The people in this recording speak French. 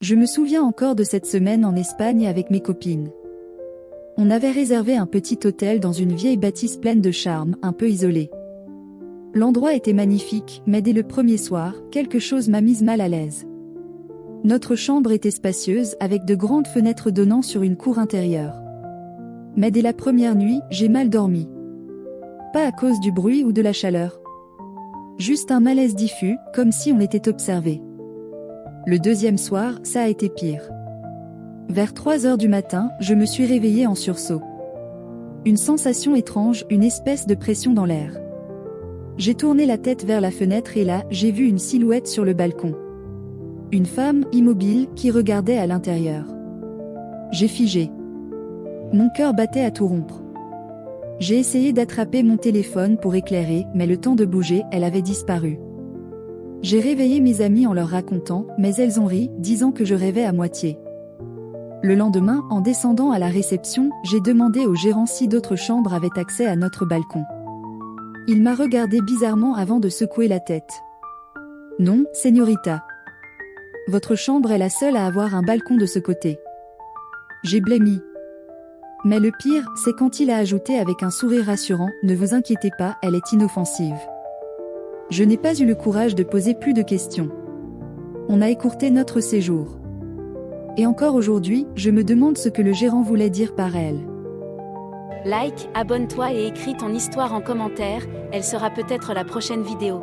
Je me souviens encore de cette semaine en Espagne avec mes copines. On avait réservé un petit hôtel dans une vieille bâtisse pleine de charme, un peu isolée. L'endroit était magnifique, mais dès le premier soir, quelque chose m'a mise mal à l'aise. Notre chambre était spacieuse, avec de grandes fenêtres donnant sur une cour intérieure. Mais dès la première nuit, j'ai mal dormi. Pas à cause du bruit ou de la chaleur. Juste un malaise diffus, comme si on était observé. Le deuxième soir, ça a été pire. Vers 3 heures du matin, je me suis réveillée en sursaut. Une sensation étrange, une espèce de pression dans l'air. J'ai tourné la tête vers la fenêtre et là, j'ai vu une silhouette sur le balcon. Une femme, immobile, qui regardait à l'intérieur. J'ai figé. Mon cœur battait à tout rompre. J'ai essayé d'attraper mon téléphone pour éclairer, mais le temps de bouger, elle avait disparu. J'ai réveillé mes amies en leur racontant, mais elles ont ri, disant que je rêvais à moitié. Le lendemain, en descendant à la réception, j'ai demandé au gérant si d'autres chambres avaient accès à notre balcon. Il m'a regardé bizarrement avant de secouer la tête. Non, señorita. Votre chambre est la seule à avoir un balcon de ce côté. J'ai blêmi. Mais le pire, c'est quand il a ajouté avec un sourire rassurant, ne vous inquiétez pas, elle est inoffensive. Je n'ai pas eu le courage de poser plus de questions. On a écourté notre séjour. Et encore aujourd'hui, je me demande ce que le gérant voulait dire par elle. Like, abonne-toi et écris ton histoire en commentaire, elle sera peut-être la prochaine vidéo.